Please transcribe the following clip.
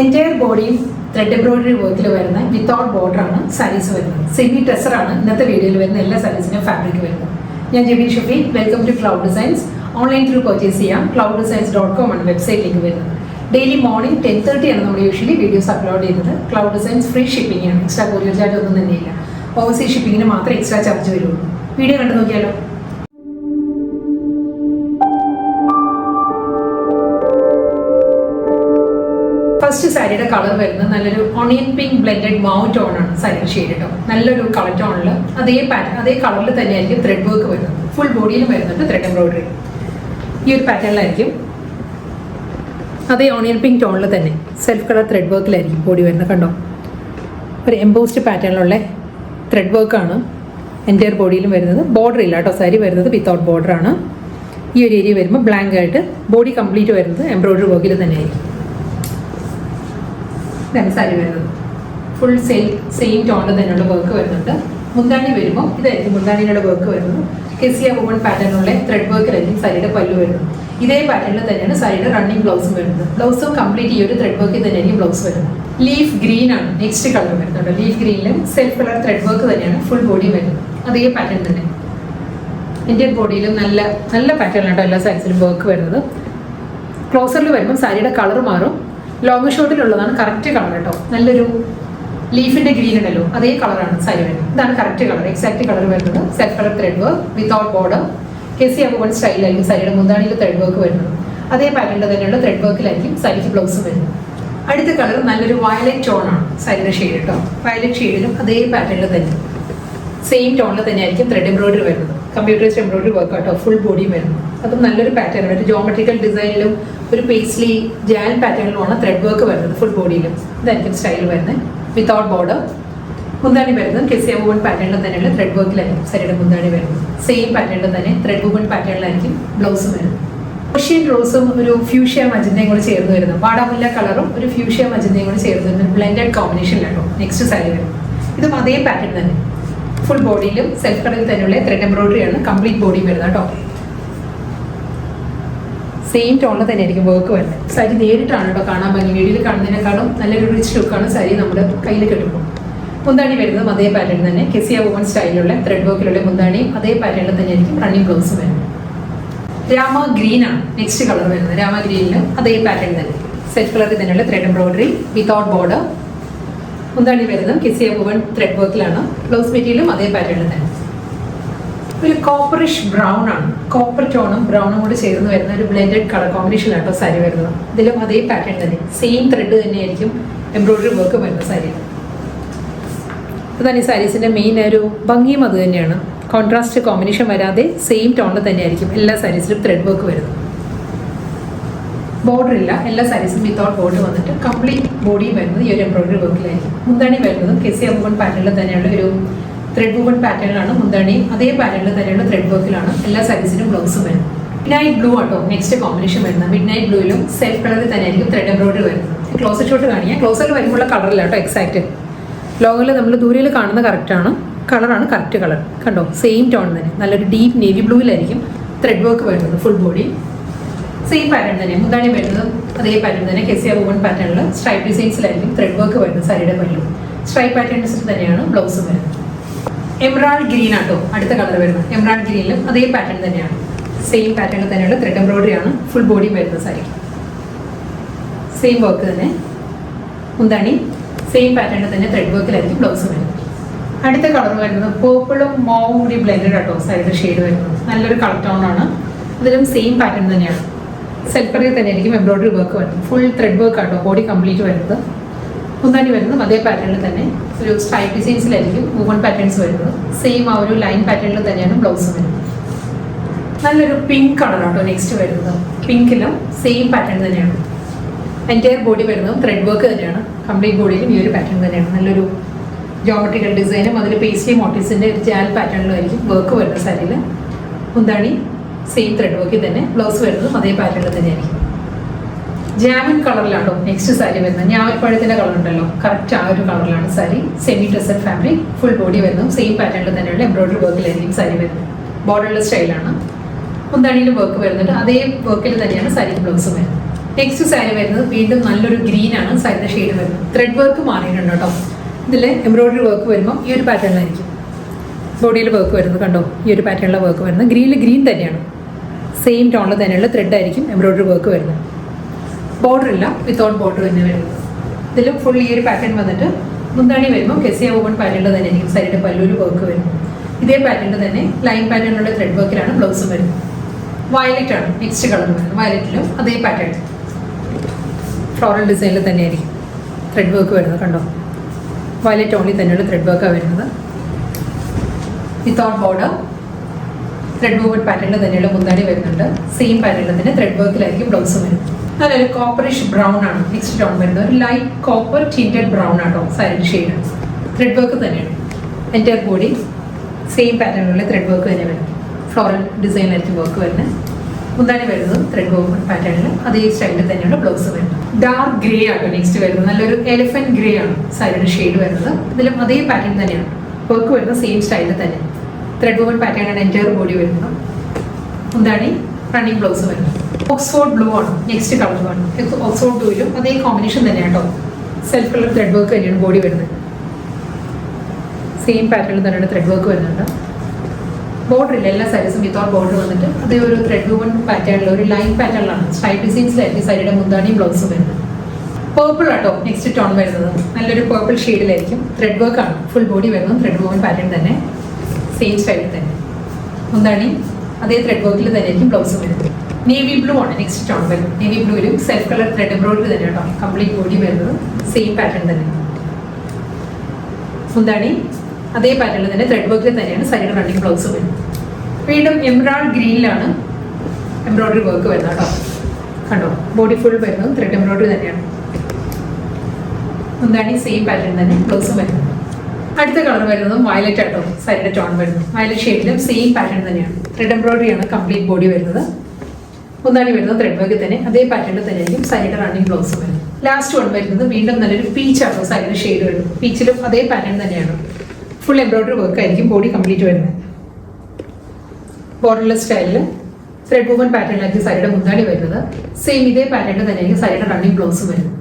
Entire ബോഡിയും thread embroidery വർക്കിൽ വരുന്ന without border ആണ് സാരീസ് വരുന്നത്. സെമി ടെസറാണ് ഇന്നത്തെ വീഡിയോയിൽ വരുന്ന എല്ലാ സാരീസിനും ഫാബ്രിക് വരുന്നത്. ഞാൻ Jeby Shafi, welcome to Cloud Designs. Online through purchase ചെയ്യാം. clouddesigns.com ആണ് വെബ്സൈറ്റിലേക്ക് വരുന്നത്. ഡെയിലി മോർണിംഗ് 10:30 ആണ് നമ്മൾ യൂഷ്വലി വീഡിയോസ് അപ്ലോഡ് ചെയ്യുന്നത്. ക്ലൗഡ് ഡിസൈൻസ് ഫ്രീ ഷിപ്പിംഗ് ആണ്, എക്സ്ട്രാ കൊറിയർ ചാർജ് ഒന്നും തന്നെയില്ല. ഓവർസീസ് ഷിപ്പിങ്ങിന് മാത്രമേ എക്സ്ട്രാ ചാർജ് വരുള്ളൂ. വീഡിയോ കണ്ടു നോക്കിയാലോ. ഫസ്റ്റ് സാരിയുടെ കളർ വരുന്നത് നല്ലൊരു ഓണിയൻ പിങ്ക് ബ്ലെൻഡഡ് മൗ ടോൺ ആണ് സാരിയുടെ ഷെയ്ഡ് കേട്ടോ. നല്ലൊരു കളർ ടോണിൽ അതേ കളറിൽ തന്നെയായിരിക്കും ത്രെഡ് വർക്ക് വരുന്നത്. ഫുൾ ബോഡിയിലും വരുന്നുണ്ട് ത്രെഡ് എംബ്രോയിഡറി. ഈ ഒരു പാറ്റേണിലായിരിക്കും അതേ ഓണിയൻ പിങ്ക് ടോണിൽ തന്നെ സെൽഫ് കളർ ത്രെഡ് വർക്കിലായിരിക്കും ബോഡി വരുന്നത്. കണ്ടോ, ഒരു എംബോസ്ഡ് പാറ്റേണിലുള്ള ത്രെഡ് വർക്കാണ് എൻറ്റയർ ബോഡിയിലും വരുന്നത്. ബോർഡർ ഇല്ല കേട്ടോ, സാരി വരുന്നത് വിത്തൗട്ട് ബോർഡറാണ്. ഈ ഒരു ഏരിയ വരുമ്പോൾ ബ്ലാങ്ക് ആയിട്ട് ബോഡി കംപ്ലീറ്റ് വരുന്നത് എംബ്രോയിഡറി വർക്കിൽ തന്നെയായിരിക്കും. ഇതാണ് സാരി വരുന്നത്. ഫുൾ സെയിം ടോണിൽ തന്നെയുള്ള വർക്ക് വരുന്നുണ്ട്. മുന്താണി വരുമ്പോൾ ഇതായിരിക്കും മുന്താണിയുടെ വർക്ക് വരുന്നത്. കെസിയ വുമൺ പാറ്റേണിലുള്ള ത്രെഡ് വർക്കിലായിരിക്കും സാരിയുടെ പല്ലു വരുന്നത്. ഇതേ പാറ്റേണിൽ തന്നെയാണ് സാരിയുടെ റണ്ണിങ് ബ്ലൗസും വരുന്നത്. ബ്ലൗസും കംപ്ലീറ്റ് ഈ ഒരു ത്രെഡ് വർക്കിൽ തന്നെയായിരിക്കും ബ്ലൗസ് വരുന്നത്. ലീഫ് ഗ്രീൻ ആണ് നെക്സ്റ്റ് കളർ വരുന്നുണ്ട്. ലീഫ് ഗ്രീനിലും സെൽഫ് കളർ ത്രെഡ് വർക്ക് തന്നെയാണ് ഫുൾ ബോഡി വരുന്നത്. അതേ പാറ്റേൺ തന്നെ ഇന്ത്യൻ ബോഡിയിലും നല്ല നല്ല പാറ്റേണിലാട്ടോ എല്ലാ സാരീസിലും വർക്ക് വരുന്നത്. ക്ലോസറിൽ വരുമ്പോൾ സാരിയുടെ കളർ മാറും. ലോങ് ഷോട്ടിലുള്ളതാണ് കറക്റ്റ് കളർ കേട്ടോ. നല്ലൊരു ലീഫിന്റെ ഗ്രീൻ ഉണ്ടല്ലോ, അതേ കളറാണ് സാരി വരുന്നത്. ഇതാണ് കറക്റ്റ് കളർ, എക്സാക്ട് കളർ വരുന്നത്. Self colour thread work without border. കെസിയ വുമൺ സ്റ്റൈലായിരിക്കും സാരിയുടെ മുന്താണിയിൽ ത്രെഡ് വർക്ക് വരുന്നത്. അതേ പാറ്റേണിൽ തന്നെയുള്ള ത്രെഡ് വർക്കിലായിരിക്കും സാരിക്ക് ബ്ലൗസ് വരുന്നത്. അടുത്ത കളർ നല്ലൊരു വയലറ്റ് ടോണാണ് സാരിയുടെ ഷെയ്ഡ് കേട്ടോ. വയലറ്റ് ഷെയ്ഡിലും അതേ പാറ്റേണിൽ തന്നെ സെയിം ടോണിൽ തന്നെയായിരിക്കും ത്രെഡ് എംബ്രോയിഡറി വരുന്നത്. കമ്പ്യൂട്ടറൈസ്ഡ് എംബ്രോയിഡറി വർക്ക് ആട്ടോ ഫുൾ ബോഡിയും വരുന്നത്. അതും നല്ലൊരു പാറ്റേൺ വരുന്നത്. ജോമെട്രിക്കൽ ഡിസൈനിലും ഒരു പേസ്ലി ജാൻ പാറ്റേണിലുമാണ് ത്രെഡ് വർക്ക് വരുന്നത് ഫുൾ ബോഡിയിലും. ഇതായിരിക്കും സ്റ്റൈൽ വരുന്നത് വിത്തൗട്ട് ബോർഡർ. മുന്താണി വരുന്നത് കെസിയ വുമൺ പാറ്റേണിൽ തന്നെയുള്ള ത്രെഡ് വർക്കിലായിരിക്കും സാരിയുടെ മുന്താണി വരുന്നത്. സെയിം പാറ്റേണിൽ തന്നെ ത്രെഡ് വുമൺ പാറ്റേണിലായിരിക്കും ബ്ലൗസും വരുന്നത്. ഓഷ്യൻ റോസും ഒരു ഫ്യൂഷ്യ മജന്തയും കൂടെ ചേർന്ന് വരുന്നത്. വാടാമുല്ല കളറും ഒരു ഫ്യൂഷ്യ മജന്തയും കൂടെ ചേർന്ന് വരുന്നത് ബ്ലെൻഡഡ് കോമ്പിനേഷനിലാണോ നെക്സ്റ്റ് സാരി വരുന്നത്. ഇതും അതേ പാറ്റേൺ തന്നെ ഫുൾ ബോഡിയിലും സെൽഫ് കളറിൽ തന്നെയുള്ള ത്രെഡ് എംബ്രോയിഡറി ആണ് കംപ്ലീറ്റ് ബോഡി വരുന്നത് കേട്ടോ. സെയിം ടോണിൽ തന്നെ ആയിരിക്കും വർക്ക് വരുന്നത്. സാരി നേരിട്ടാണ് കേട്ടോ കാണാൻ ഭംഗി. വീഡിയോയിൽ കാണുന്നതിനേക്കാളും നല്ലൊരു റിച്ച് ലുക്കാണ് സാരി നമ്മുടെ കയ്യിൽ കിട്ടുമ്പോൾ. മുന്താണി വരുന്നതും അതേ പാറ്റേൺ തന്നെ കെസിയ വുമൺ സ്റ്റൈലിലുള്ള ത്രെഡ് വർക്കിലുള്ള മുന്താണിയും അതേ പാറ്റേണിൽ തന്നെ ആയിരിക്കും റണ്ണിങ് ബ്ലൗസ് വരുന്നത്. രാമ ഗ്രീൻ ആണ് നെക്സ്റ്റ് കളർ വരുന്നത്. രാമ ഗ്രീനിലും അതേ പാറ്റേൺ തന്നെ സെൽഫ് കളറിൽ തന്നെയുള്ള ത്രെഡ് എംബ്രോയിഡറി വിത്തൗട്ട് ബോർഡർ. മുന്താണി വരുന്നത് കെസിയ വുമൺ ത്രെഡ് വർക്കിലാണ്. ബ്ലൗസ് മെറ്റീരിയലും അതേ പാറ്റേണിൽ തന്നെ. ഒരു കോപ്പറിഷ് ബ്രൗൺ ആണ്. കോപ്പർ ടോണും ബ്രൗണും കൂടി ചേർന്ന് വരുന്ന ഒരു ബ്ലെൻഡഡ് കളർ കോമ്പിനേഷനിലാട്ടോ സാരി വരുന്നത്. ഇതിലും അതേ പാറ്റേൺ തന്നെ സെയിം ത്രെഡ് തന്നെയായിരിക്കും എംബ്രോയിഡറി വർക്ക് വരുന്ന സാരി. അതാണ് ഈ സാരീസിൻ്റെ മെയിൻ ഒരു ഭംഗിയും അത് തന്നെയാണ്. കോൺട്രാസ്റ്റ് കോമ്പിനേഷൻ വരാതെ സെയിം ടോണിൽ തന്നെയായിരിക്കും എല്ലാ സാരീസിലും ത്രെഡ് വർക്ക് വരുന്നത്. ബോർഡർ ഇല്ല, എല്ലാ സാരീസും വിത്തൗട്ട് ബോർഡർ വന്നിട്ട് കംപ്ലീറ്റ് ബോഡിയും വരുന്നത് ഈ ഒരു എംബ്രോയിഡറി വർക്കിലായിരിക്കും. മുന്താണി വരുന്നതും കെസിയ വുമൺ പാറ്റേണിൽ തന്നെയുള്ള ഒരു ത്രെഡ് വുമൺ പാറ്റേണിലാണ് മുന്താണിയും അതേ പാറ്റേണിൽ തന്നെയുള്ള ത്രെഡ് വർക്കിലാണ് എല്ലാ സാരീസിനും ബ്ലൗസും വരുന്നത്. മിഡ്നൈറ്റ് ബ്ലൂ ആട്ടോ നെക്സ്റ്റ് കോമ്പിനേഷൻ വരുന്നത്. മിഡ്നൈറ്റ് ബ്ലൂയിലും സെൽഫ് കളറിൽ തന്നെയായിരിക്കും ത്രെഡ് എംബ്രോയിഡറി വരുന്നത്. ക്ലോസർ ഷോട്ട് കാണിക്കാം. ക്ലോസറിൽ വരുമ്പോഴുള്ള കളറില്ല കേട്ടോ എക്സാക്റ്റ്. ലോങ്ങിൽ നമ്മൾ ദൂരയിൽ കാണുന്ന കറക്റ്റാണ് കളറാണ് കറക്റ്റ് കളർ. കണ്ടോ, സെയിം ടോൺ തന്നെ നല്ലൊരു ഡീപ്പ് നേവി ബ്ലൂവിലായിരിക്കും ത്രെഡ് വർക്ക് വരുന്നത് ഫുൾ ബോഡി. സെയിം പാറ്റേൺ തന്നെ മുന്താണി വരുന്നത് അതേ പാറ്റേൺ തന്നെ കെസിയ വുമൺ പാറ്റേണിൽ സ്ട്രൈപ്പ് ഡിസൈൻസിലായിരിക്കും ത്രെഡ് വർക്ക് വരുന്നത്. സാരിയുടെ പല്ലു സ്ട്രൈപ്പ് പാറ്റേൺസ് തന്നെയാണ് ബ്ലൗസും വരുന്നത്. എമറാൾഡ് ഗ്രീൻ ആട്ടോ അടുത്ത കളർ വരുന്നത്. എമറാൾഡ് ഗ്രീനിലും അതേ പാറ്റേൺ തന്നെയാണ് സെയിം പാറ്റേണിൽ തന്നെയുള്ള ത്രെഡ് എംബ്രോയിഡറി ആണ് ഫുൾ ബോഡി വരുന്നത്. സാരിക്ക് സെയിം വർക്ക് തന്നെ. മുന്താണി സെയിം പാറ്റേണിൽ തന്നെ ത്രെഡ് വർക്കിലായിരിക്കും ബ്ലൗസ് വരുന്നത്. അടുത്ത കളർ വരുന്നത് പേർപ്പിളും മോവും കൂടി ബ്ലെൻഡഡ് ആട്ടോ സാരിയുടെ ഷെയ്ഡ് വരുന്നത്. നല്ലൊരു കളർ ടോൺ ആണ്. അതിലും സെയിം പാറ്റേൺ തന്നെയാണ്. സെൽഫ് കളറിൽ തന്നെ ആയിരിക്കും എംബ്രോയിഡറി വർക്ക് വരുന്നത്. ഫുൾ ത്രെഡ് വർക്ക് ആട്ടോ ബോഡി കംപ്ലീറ്റ് വരുന്നത്. മുന്താണി വരുന്നത് അതേ പാറ്റേണിൽ തന്നെ ഒരു സ്ട്രൈപ്പ് ഡിസൈൻസിലായിരിക്കും വുമൺ പാറ്റേൺസ് വരുന്നത്. സെയിം ആ ഒരു ലൈൻ പാറ്റേണിൽ തന്നെയാണ് ബ്ലൗസ് വരുന്നത്. നല്ലൊരു പിങ്ക് കളറാട്ടോ നെക്സ്റ്റ് വരുന്നത്. പിങ്കിലും സെയിം പാറ്റേൺ തന്നെയാണ്. എൻറ്റയർ ബോഡി വരുന്നതും ത്രെഡ് വർക്ക് തന്നെയാണ്. കംപ്ലീറ്റ് ബോഡിയിലും ഈ ഒരു പാറ്റേൺ തന്നെയാണ്. നല്ലൊരു ജോമെട്രിക്കൽ ഡിസൈനും അതിൽ പേസ്ലി മോട്ടീവ്സിൻ്റെ ജാൽ പാറ്റേണിലായിരിക്കും വർക്ക് വരുന്നത് സാരിയിൽ. മുന്താണി സെയിം ത്രെഡ് വർക്കിൽ തന്നെ ബ്ലൗസ് വരുന്നതും അതേ പാറ്റേണിൽ തന്നെയായിരിക്കും. ജാമിൻ കളറിലാണോ നെക്സ്റ്റ് സാരി വരുന്നത്. ഞാവൽപ്പഴത്തിൻ്റെ കളർ ഉണ്ടല്ലോ, കറക്റ്റ് ആ ഒരു കളറിലാണ് sari. Semi tussar fabric full body വരുന്നതും സെയിം പാറ്റേണിൽ തന്നെയുള്ള എംബ്രോയിഡറി വർക്കിലായിരിക്കും സാരി വരുന്നത്. ബോർഡർലെസ് സ്റ്റൈലാണ്. മുന്താണിയിൽ വർക്ക് വരുന്നുണ്ട്. അതേ വർക്കിൽ തന്നെയാണ് സാരിക്ക് ബ്ലൗസും വരുന്നത്. നെക്സ്റ്റ് സാരി വരുന്നത് വീണ്ടും നല്ലൊരു ഗ്രീൻ ആണ് സാരിയുടെ ഷെയ്ഡ് വരുന്നത്. ത്രെഡ് വർക്ക് മാറിയിട്ടുണ്ട് കേട്ടോ. ഇതിൽ എംബ്രോയിഡറി വർക്ക് വരുമ്പോൾ ഈ ഒരു പാറ്റേണിലായിരിക്കും ബോഡിയിൽ വർക്ക് വരുന്നത്. കണ്ടോ, ഈ ഒരു പാറ്റേണിലെ വർക്ക് വരുന്നത്. ഗ്രീനിൽ ഗ്രീൻ തന്നെയാണ്, സെയിം ടോണിൽ തന്നെയുള്ള ത്രെഡ് ആയിരിക്കും എംബ്രോയിഡറി വർക്ക് വരുന്നത്. ബോർഡർ ഇല്ല, വിത്തൗട്ട് ബോർഡർ തന്നെ വരുന്നത്. ഇതിൽ ഫുൾ ഈ ഒരു പാറ്റേൺ വന്നിട്ട് മുന്താണി വരുമ്പോൾ കെസിയ വുവൺ പാറ്റേണിൽ തന്നെ ആയിരിക്കും സാരിയുടെ പല്ലുവിൽ വർക്ക് വരുന്നത്. ഇതേ പാറ്റേണിൽ തന്നെ ലൈൻ പാറ്റേണിലുള്ള ത്രെഡ് വർക്കിലാണ് ബ്ലൗസും വരുന്നത്. വയലറ്റ് ആണ് നെക്സ്റ്റ് കളർ വരുന്നത്. വയലറ്റിലും അതേ പാറ്റേൺ ഫ്ലോറൽ ഡിസൈനിൽ തന്നെയായിരിക്കും ത്രെഡ് വർക്ക് വരുന്നത്. കണ്ടോ, വയലറ്റ് ഓൺലി തന്നെയുള്ള ത്രെഡ് വർക്കാണ് വരുന്നത്. വിത്തൗട്ട് ബോർഡർ ത്രെഡ് വുവൺ പാറ്റേണിൽ തന്നെയുള്ള മുന്താണി വരുന്നുണ്ട്. സെയിം പാറ്റേണിൽ തന്നെ ത്രെഡ് വർക്കിലായിരിക്കും ബ്ലൗസും വരുന്നത്. നല്ലൊരു കോപ്പറിഷ് ബ്രൗൺ ആണ് നെക്സ്റ്റ് ടോൺ വരുന്നത്. ഒരു ലൈറ്റ് കോപ്പർ ടിൻറ്റഡ് ബ്രൗൺ ആട്ടോ സാരിയുടെ ഷെയ്ഡ്. ത്രെഡ് വർക്ക് തന്നെയാണ് എൻ്റയർ ബോഡി സെയിം പാറ്റേണിലുള്ള ത്രെഡ് വർക്ക് തന്നെ വരുന്നത്. ഫ്ലോറൽ ഡിസൈനിലായിരിക്കും വർക്ക് വരുന്നത്. മുന്താണി വരുന്നത് ത്രെഡ് വർക്ക് പാറ്റേണിൽ അതേ സ്റ്റൈലിൽ തന്നെയാണ് ബ്ലൗസ് വരുന്നത്. ഡാർക്ക് ഗ്രേ ആട്ടോ നെക്സ്റ്റ് വരുന്നത്. നല്ലൊരു എലിഫന്റ് ഗ്രേ ആണ് സാരിയുടെ ഷെയ്ഡ് വരുന്നത്. ഇതിലും അതേ പാറ്റേൺ തന്നെയാണ് വർക്ക് വരുന്നത്. സെയിം സ്റ്റൈലിൽ തന്നെ ത്രെഡ് വർക്ക് പാറ്റേണാണ് എൻ്റയർ ബോഡി വരുന്നത്. മുന്താണി റണ്ണിങ് ബ്ലൗസ് വരുന്നത്. ഓക്സ്ഫോർഡ് ബ്ലൂ ആണ് നെക്സ്റ്റ് കളർ വരുന്നത്. ഓക്സ്ഫോർഡ് ബ്ലൂയിലും അതേ കോമ്പിനേഷൻ തന്നെയാണ് കേട്ടോ. സെൽഫ് കളർ ത്രെഡ് വർക്ക് തന്നെയാണ് ബോഡി വരുന്നത്. സെയിം പാറ്റേണിൽ തന്നെയാണ് ത്രെഡ് വർക്ക് വരുന്നുണ്ട്. ബോർഡർ ഇല്ല, എല്ലാ സാരീസും വിത്തൗട്ട് ബോർഡർ വന്നിട്ട് അതേ ഒരു ത്രെഡ് വുവൺ പാറ്റേണിൽ ഒരു ലൈൻ പാറ്റേണിലാണ് സ്ട്രൈപ്പ് ഡിസൈൻസിലായിരിക്കും സാരിയുടെ മുന്താണിയും ബ്ലൗസും വരുന്നത്. പേർപ്പിൾ ആട്ടോ നെക്സ്റ്റ് ടോൺ വരുന്നത്. നല്ലൊരു പേർപ്പിൾ ഷെയ്ഡിലായിരിക്കും ത്രെഡ് വർക്ക് ആണ് ഫുൾ ബോഡി വരുന്നത്. ത്രെഡ് വുവൺ പാറ്റേൺ തന്നെ സെയിം സ്റ്റൈലിൽ തന്നെ മുന്താണി അതേ ത്രെഡ് വർക്കിൽ തന്നെ ആയിരിക്കും ബ്ലൗസും വരുന്നത്. നേവി ബ്ലൂ ആണ് നെക്സ്റ്റ് ടോൺ വരുന്നത്. നേവി ബ്ലൂവിലും സെൽഫ് കളർ ത്രെഡ് എംബ്രോയിഡറി തന്നെ കേട്ടോ കംപ്ലീറ്റ് ബോഡി വരുന്നത്. സെയിം പാറ്റേൺ തന്നെ മുന്താണി അതേ പാറ്റേണിൽ തന്നെ ത്രെഡ് വർക്കിൽ തന്നെയാണ് സാരിയുടെ റണ്ണിങ് ബ്ലൗസ് വരുന്നത്. വീണ്ടും എംബ്രോയിഡ് ഗ്രീനിലാണ് എംബ്രോയിഡറി വർക്ക് വരുന്നത് കേട്ടോ. കണ്ടോ, ബോഡി ഫുൾ വരുന്നത് ത്രെഡ് എംബ്രോയിഡറി തന്നെയാണ്. മുന്താണി സെയിം പാറ്റേൺ തന്നെ ബ്ലൗസും വരുന്നത്. അടുത്ത കളർ വരുന്നതും വയലറ്റ് ആട്ടോ സാരിയുടെ ടോൺ വരുന്നത്. വയലറ്റ് ഷെയ്ഡിലും സെയിം പാറ്റേൺ തന്നെയാണ് ത്രെഡ് എംബ്രോയിഡറി ആണ് കംപ്ലീറ്റ് ബോഡി വരുന്നത്. മുന്താണി വരുന്നത് ത്രെഡ് വർക്കിൽ തന്നെ അതേ പാറ്റേണിൽ തന്നെയായിരിക്കും സാരിയുടെ റണ്ണിങ് ബ്ലൗസും വരുന്നത്. ലാസ്റ്റ് വൺ വരുന്നത് വീണ്ടും നല്ലൊരു പീച്ച് ആട്ടോ സാരിയുടെ ഷെയ്ഡ് വരുന്നത്. പീച്ചിലും അതേ പാറ്റേൺ തന്നെയാണ് ഫുൾ എംബ്രോയിഡറി വർക്ക് ആയിരിക്കും ബോഡി കംപ്ലീറ്റ് വരുന്നത്. ബോർഡർലെസ് സ്റ്റൈലിൽ ത്രെഡ് വുവൺ പാറ്റേണിലായിരിക്കും സാരിയുടെ മുന്താണി വരുന്നത്. സെയിം ഇതേ പാറ്റേണിൽ തന്നെയായിരിക്കും സാരിയുടെ റണ്ണിങ് ബ്ലൗസും വരുന്നത്.